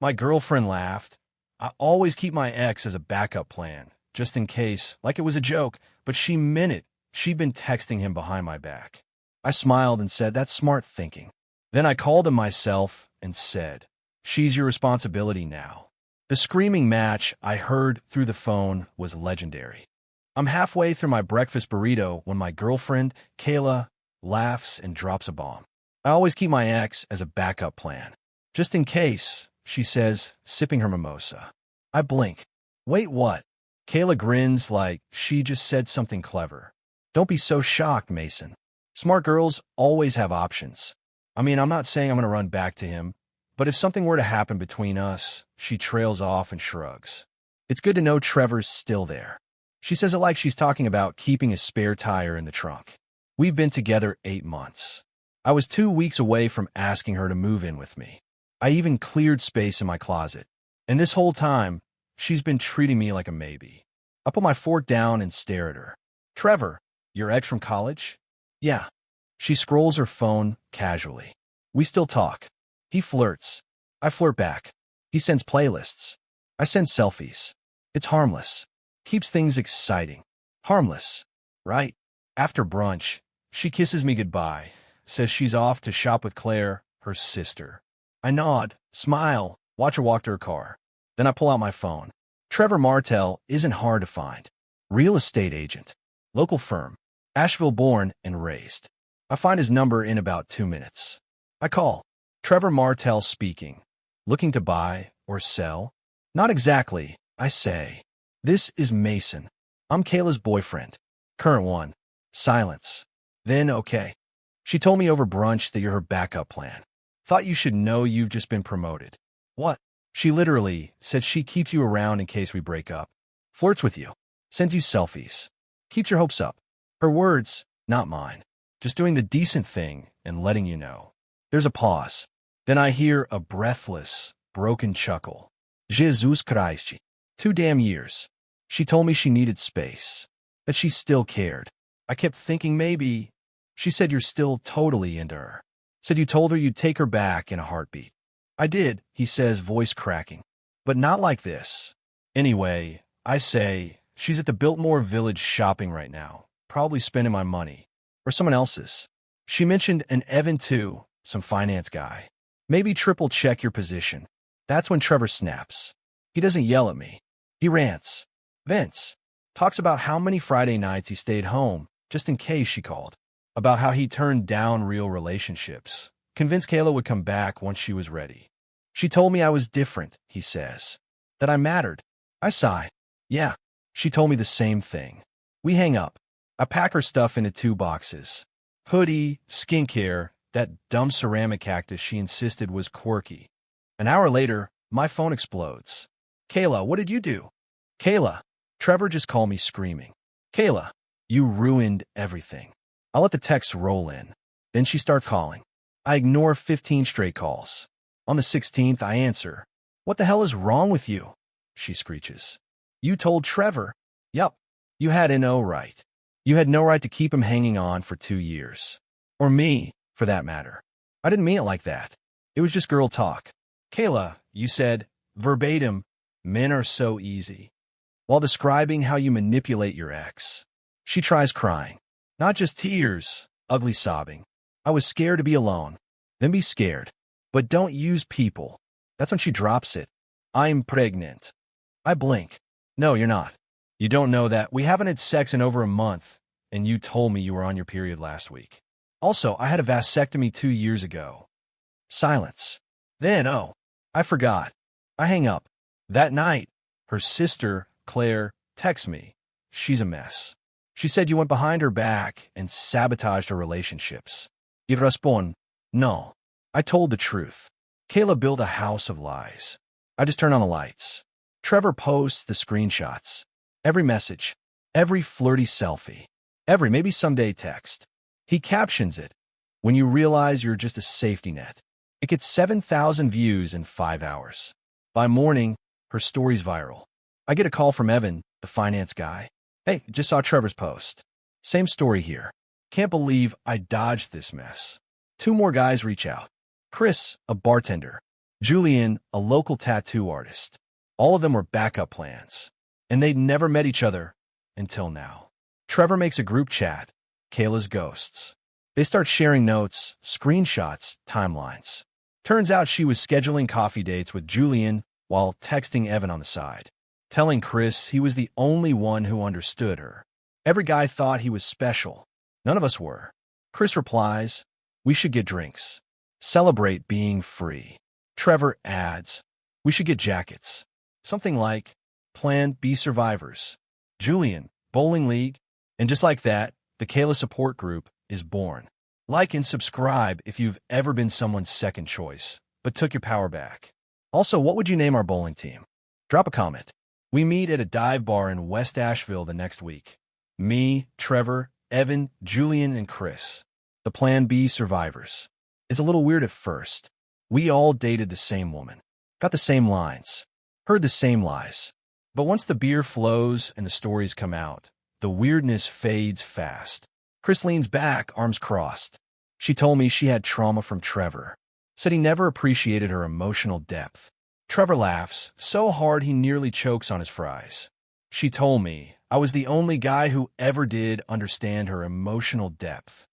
My girlfriend laughed. I always keep my ex as a backup plan, just in case, like it was a joke, but she meant it. She'd been texting him behind my back. I smiled and said, that's smart thinking. Then I called him myself and said, she's your responsibility now. The screaming match I heard through the phone was legendary. I'm halfway through my breakfast burrito when my girlfriend, Kayla, laughs and drops a bomb. I always keep my ex as a backup plan. Just in case, she says, sipping her mimosa. I blink. Wait, what? Kayla grins like she just said something clever. Don't be so shocked, Mason. Smart girls always have options. I mean, I'm not saying I'm going to run back to him, but if something were to happen between us, she trails off and shrugs. It's good to know Trevor's still there. She says it like she's talking about keeping a spare tire in the trunk. We've been together 8 months. I was 2 weeks away from asking her to move in with me. I even cleared space in my closet. And this whole time, she's been treating me like a maybe. I put my fork down and stare at her. Trevor, your ex from college? Yeah. She scrolls her phone casually. We still talk. He flirts. I flirt back. He sends playlists. I send selfies. It's harmless. Keeps things exciting. Harmless, right? After brunch, she kisses me goodbye, says she's off to shop with Claire, her sister. I nod, smile, watch her walk to her car. Then I pull out my phone. Trevor Martell isn't hard to find. Real estate agent. Local firm. Asheville born and raised. I find his number in about 2 minutes. I call. Trevor Martell speaking. Looking to buy or sell? Not exactly, I say. This is Mason. I'm Kayla's boyfriend. Current one. Silence. Then, okay. She told me over brunch that you're her backup plan. Thought you should know you've just been promoted. What? She literally said she keeps you around in case we break up. Flirts with you. Sends you selfies. Keeps your hopes up. Her words, not mine. Just doing the decent thing and letting you know. There's a pause. Then I hear a breathless, broken chuckle. Jesus Christ. 2 damn years. She told me she needed space. That she still cared. I kept thinking maybe. She said you're still totally into her. Said you told her you'd take her back in a heartbeat. I did, he says, voice cracking. But not like this. Anyway, I say, she's at the Biltmore Village shopping right now. Probably spending my money. Or someone else's. She mentioned an Evan too, some finance guy. Maybe triple check your position. That's when Trevor snaps. He doesn't yell at me. He rants. Vents. Talks about how many Friday nights he stayed home, just in case she called. About how he turned down real relationships. Convinced Kayla would come back once she was ready. She told me I was different, he says. That I mattered. I sigh. Yeah. She told me the same thing. We hang up. I pack her stuff into 2 boxes. Hoodie, skincare, that dumb ceramic cactus she insisted was quirky. An hour later, my phone explodes. Kayla, what did you do? Kayla. Trevor just called me screaming. Kayla, you ruined everything. I let the text roll in. Then she starts calling. I ignore 15 straight calls. On the 16th, I answer. What the hell is wrong with you? She screeches. You told Trevor. Yup. You had no right. You had no right to keep him hanging on for 2 years. Or me, for that matter. I didn't mean it like that. It was just girl talk. Kayla, you said, verbatim, men are so easy. While describing how you manipulate your ex. She tries crying. Not just tears, ugly sobbing. I was scared to be alone. Then be scared. But don't use people. That's when she drops it. I'm pregnant. I blink. No, you're not. You don't know that. We haven't had sex in over a month, and you told me you were on your period last week. Also, I had a vasectomy 2 years ago. Silence. Then, oh, I forgot. I hang up. That night, her sister, Claire, texts me. She's a mess. She said you went behind her back and sabotaged her relationships. Y respond, no. I told the truth. Kayla built a house of lies. I just turn on the lights. Trevor posts the screenshots. Every message. Every flirty selfie. Every maybe someday text. He captions it. When you realize you're just a safety net. It gets 7,000 views in 5 hours. By morning, her story's viral. I get a call from Evan, the finance guy. Hey, just saw Trevor's post. Same story here. Can't believe I dodged this mess. 2 more guys reach out. Chris, a bartender. Julian, a local tattoo artist. All of them were backup plans, and they'd never met each other until now. Trevor makes a group chat, Kayla's ghosts. They start sharing notes, screenshots, timelines. Turns out she was scheduling coffee dates with Julian while texting Evan on the side, telling Chris he was the only one who understood her. Every guy thought he was special. None of us were. Chris replies, "We should get drinks. Celebrate being free." Trevor adds, "We should get jackets." Something like, "Plan B survivors." Julian, bowling league. And just like that, the Kayla support group is born. Like and subscribe if you've ever been someone's second choice, but took your power back. Also, what would you name our bowling team? Drop a comment. We meet at a dive bar in West Asheville the next week. Me, Trevor, Evan, Julian, and Chris. The Plan B survivors. It's a little weird at first. We all dated the same woman, got the same lines, heard the same lies. But once the beer flows and the stories come out, the weirdness fades fast. Chris leans back, arms crossed. She told me she had trauma from Trevor. Said he never appreciated her emotional depth. Trevor laughs, so hard he nearly chokes on his fries. She told me I was the only guy who ever did understand her emotional depth.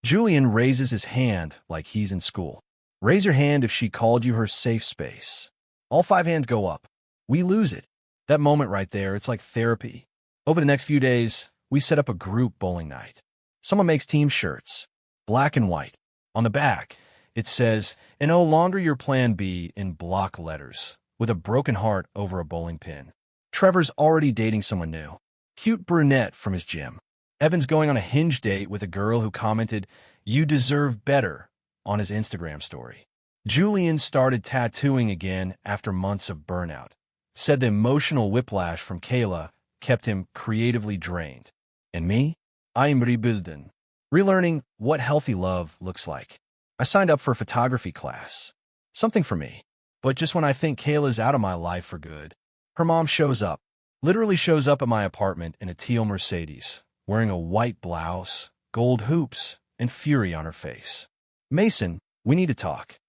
Julian raises his hand like he's in school. Raise your hand if she called you her safe space. All 5 hands go up. We lose it. That moment right there, it's like therapy. Over the next few days, we set up a group bowling night. Someone makes team shirts, black and white. On the back, it says, "And no longer your plan B," in block letters, with a broken heart over a bowling pin. Trevor's already dating someone new. Cute brunette from his gym. Evan's going on a Hinge date with a girl who commented, "You deserve better," on his Instagram story. Julian started tattooing again after months of burnout. Said the emotional whiplash from Kayla kept him creatively drained. And me? I am rebuilding. Relearning what healthy love looks like. I signed up for a photography class. Something for me. But just when I think Kayla's out of my life for good, her mom shows up. Literally shows up at my apartment in a teal Mercedes, wearing a white blouse, gold hoops, and fury on her face. "Mason, we need to talk."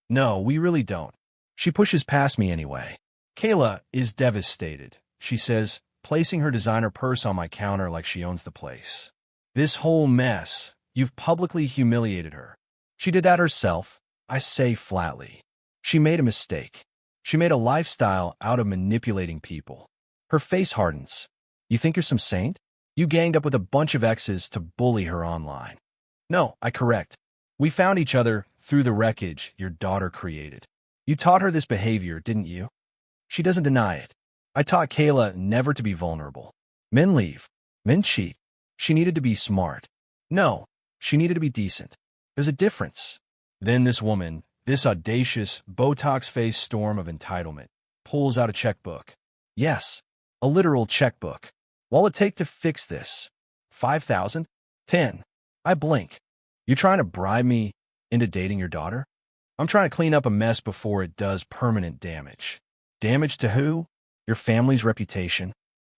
No, we really don't. She pushes past me anyway. Kayla is devastated, she says, placing her designer purse on my counter like she owns the place. "This whole mess, you've publicly humiliated her." She did that herself, I say flatly. She made a mistake. She made a lifestyle out of manipulating people. Her face hardens. "You think you're some saint? You ganged up with a bunch of exes to bully her online." "No," I correct. "We found each other through the wreckage your daughter created. You taught her this behavior, didn't you?" She doesn't deny it. "I taught Kayla never to be vulnerable. Men leave. Men cheat. She needed to be smart." "No, she needed to be decent. There's a difference." Then this woman, this audacious, Botox-faced storm of entitlement, pulls out a checkbook. Yes, a literal checkbook. "What'll it take to fix this? 5,000? 10. I blink. "You're trying to bribe me into dating your daughter?" "I'm trying to clean up a mess before it does permanent damage." "Damage to who?" "Your family's reputation."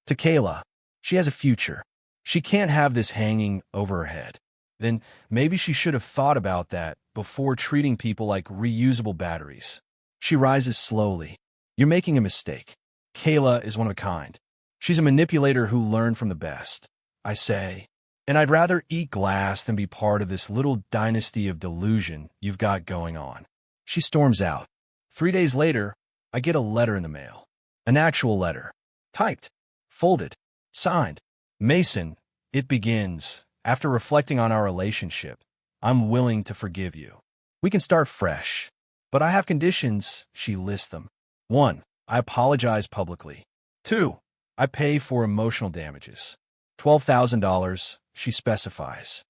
"To Kayla. She has a future. She can't have this hanging over her head." Then maybe she should have thought about that before treating people like reusable batteries. She rises slowly. "You're making a mistake. Kayla is one of a kind. She's a manipulator who learned from the best," I say. "And I'd rather eat glass than be part of this little dynasty of delusion you've got going on." She storms out. 3 days later, I get a letter in the mail. An actual letter. Typed. Folded. Signed. "Mason," it begins. "After reflecting on our relationship, I'm willing to forgive you. We can start fresh. But I have conditions," she lists them. 1. I apologize publicly. 2. I pay for emotional damages. $12,000, she specifies.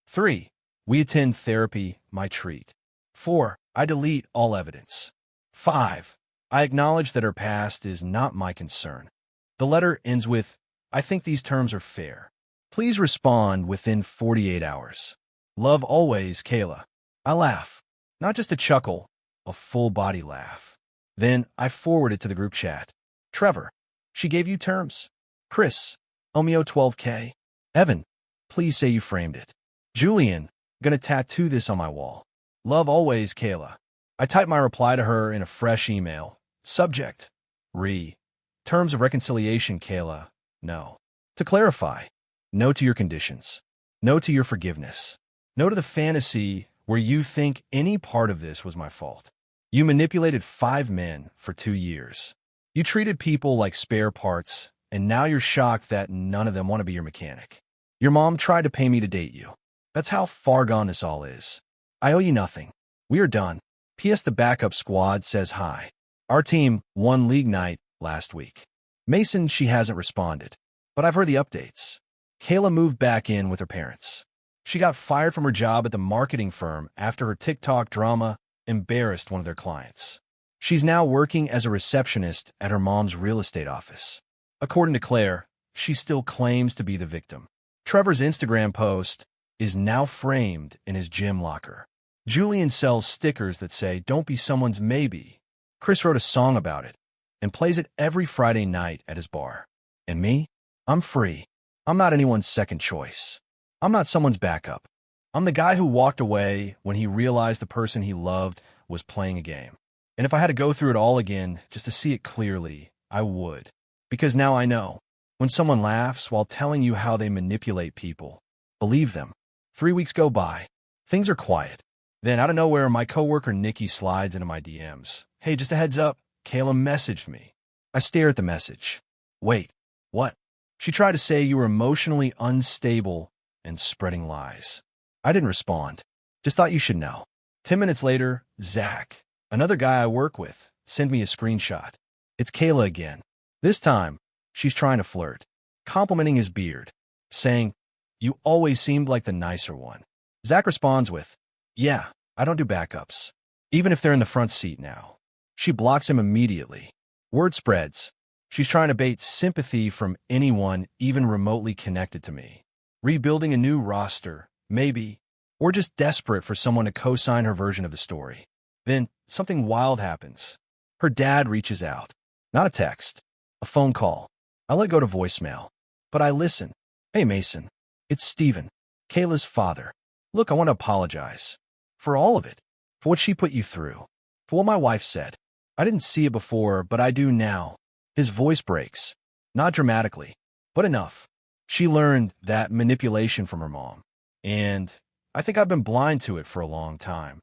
3. We attend therapy, my treat. 4. I delete all evidence. 5. I acknowledge that her past is not my concern. The letter ends with, "I think these terms are fair. Please respond within 48 hours. Love always, Kayla." I laugh. Not just a chuckle, a full-body laugh. Then I forward it to the group chat. "Trevor, she gave you terms." "Chris, Omeo 12K. "Evan, please say you framed it." "Julian, gonna tattoo this on my wall." Love always, Kayla. I typed my reply to her in a fresh email. Subject. Terms of reconciliation, Kayla. No. To clarify. No to your conditions. No to your forgiveness. No to the fantasy where you think any part of this was my fault. You manipulated 5 men for 2 years. You treated people like spare parts, and now you're shocked that none of them want to be your mechanic. Your mom tried to pay me to date you. That's how far gone this all is. I owe you nothing. We are done. P.S. The backup squad says hi. Our team won league night last week. Mason, she hasn't responded, but I've heard the updates. Kayla moved back in with her parents. She got fired from her job at the marketing firm after her TikTok drama embarrassed one of their clients. She's now working as a receptionist at her mom's real estate office. According to Claire, she still claims to be the victim. Trevor's Instagram post is now framed in his gym locker. Julian sells stickers that say, "Don't be someone's maybe." Chris wrote a song about it and plays it every Friday night at his bar. And me? I'm free. I'm not anyone's second choice. I'm not someone's backup. I'm the guy who walked away when he realized the person he loved was playing a game. And if I had to go through it all again just to see it clearly, I would. Because now I know. When someone laughs while telling you how they manipulate people, believe them. 3 weeks go by. Things are quiet. Then, out of nowhere, my coworker Nikki slides into my DMs. "Hey, just a heads up, Kayla messaged me." I stare at the message. "Wait, what?" She tried to say you were emotionally unstable and spreading lies. I didn't respond. Just thought you should know. 10 minutes later, Zach, another guy I work with, sent me a screenshot. It's Kayla again. This time, she's trying to flirt, complimenting his beard, saying, "You always seemed like the nicer one." Zach responds with, "Yeah, I don't do backups, even if they're in the front seat now." She blocks him immediately. Word spreads. She's trying to bait sympathy from anyone even remotely connected to me. Rebuilding a new roster, maybe, or just desperate for someone to co-sign her version of the story. Then, something wild happens. Her dad reaches out. Not a text, a phone call. I let go to voicemail, but I listen. "Hey, Mason, it's Steven, Kayla's father. Look, I want to apologize. For all of it. For what she put you through. For what my wife said. I didn't see it before, but I do now." His voice breaks. Not dramatically, but enough. She learned that manipulation from her mom. And I think I've been blind to it for a long time.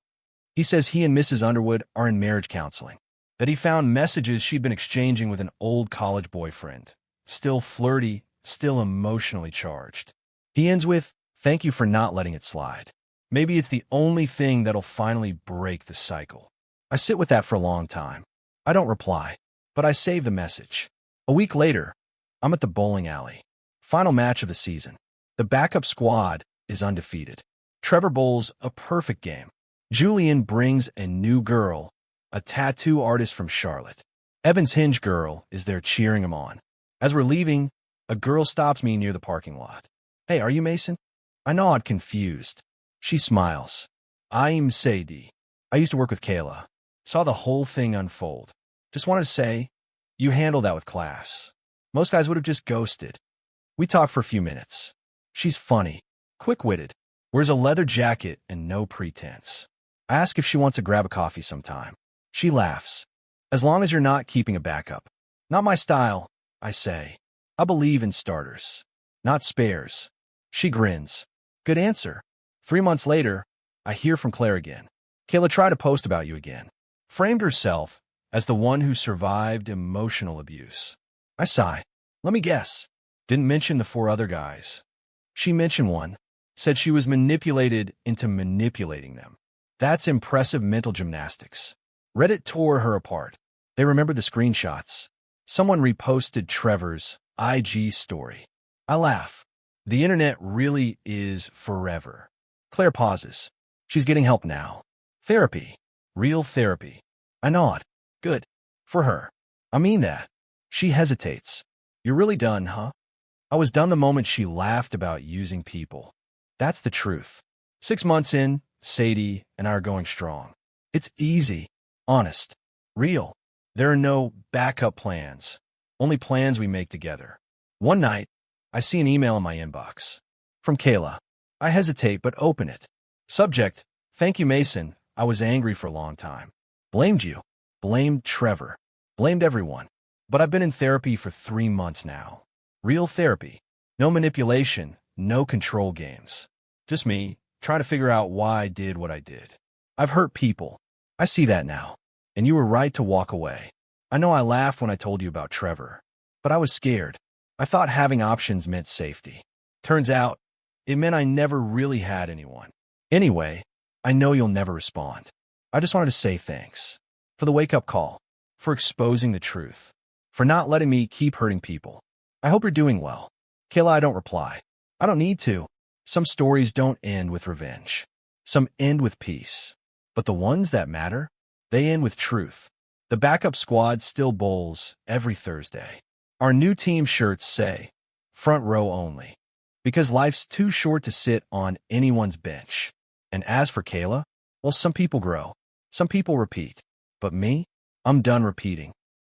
He says he and Mrs. Underwood are in marriage counseling. That he found messages she'd been exchanging with an old college boyfriend. Still flirty, still emotionally charged. He ends with, "Thank you for not letting it slide." Maybe it's the only thing that'll finally break the cycle. I sit with that for a long time. I don't reply, but I save the message. A week later, I'm at the bowling alley. Final match of the season. The backup squad is undefeated. Trevor bowls a perfect game. Julian brings a new girl, a tattoo artist from Charlotte. Evan's hinge girl is there cheering him on. As we're leaving, a girl stops me near the parking lot. "Hey, are you Mason?" I nod, confused. She smiles. "I'm Sadie. I used to work with Kayla. Saw the whole thing unfold. Just wanted to say, you handled that with class. Most guys would have just ghosted." We talk for a few minutes. She's funny, quick-witted, wears a leather jacket and no pretense. I ask if she wants to grab a coffee sometime. She laughs. "As long as you're not keeping a backup." "Not my style," I say. "I believe in starters, not spares." She grins. Good answer. 3 months later, I hear from Claire again. "Kayla tried to post about you again. Framed herself as the one who survived emotional abuse." I sigh. "Let me guess. Didn't mention the 4 other guys." She mentioned one. Said she was manipulated into manipulating them. That's impressive mental gymnastics. Reddit tore her apart. They remembered the screenshots. Someone reposted Trevor's IG story. I laugh. The internet really is forever. Claire pauses. She's getting help now. Therapy. Real therapy. I nod. Good. For her. I mean that. She hesitates. "You're really done, huh?" I was done the moment she laughed about using people. That's the truth. 6 months in, Sadie and I are going strong. It's easy, honest, real. There are no backup plans, only plans we make together. One night, I see an email in my inbox. From Kayla. I hesitate but open it. Subject, "Thank you, Mason. I was angry for a long time. Blamed you. Blamed Trevor. Blamed everyone. But I've been in therapy for 3 months now. Real therapy. No manipulation, no control games. Just me, trying to figure out why I did what I did. I've hurt people. I see that now. And you were right to walk away. I know I laughed when I told you about Trevor. But I was scared. I thought having options meant safety. Turns out, it meant I never really had anyone. Anyway, I know you'll never respond. I just wanted to say thanks. For the wake-up call. For exposing the truth. For not letting me keep hurting people. I hope you're doing well. Kayla, I don't reply. I don't need to. Some stories don't end with revenge. Some end with peace. But the ones that matter, they end with truth. The backup squad still bowls every Thursday. Our new team shirts say, front row only. Because life's too short to sit on anyone's bench. And as for Kayla, well, some people grow. Some people repeat. But me, I'm done repeating.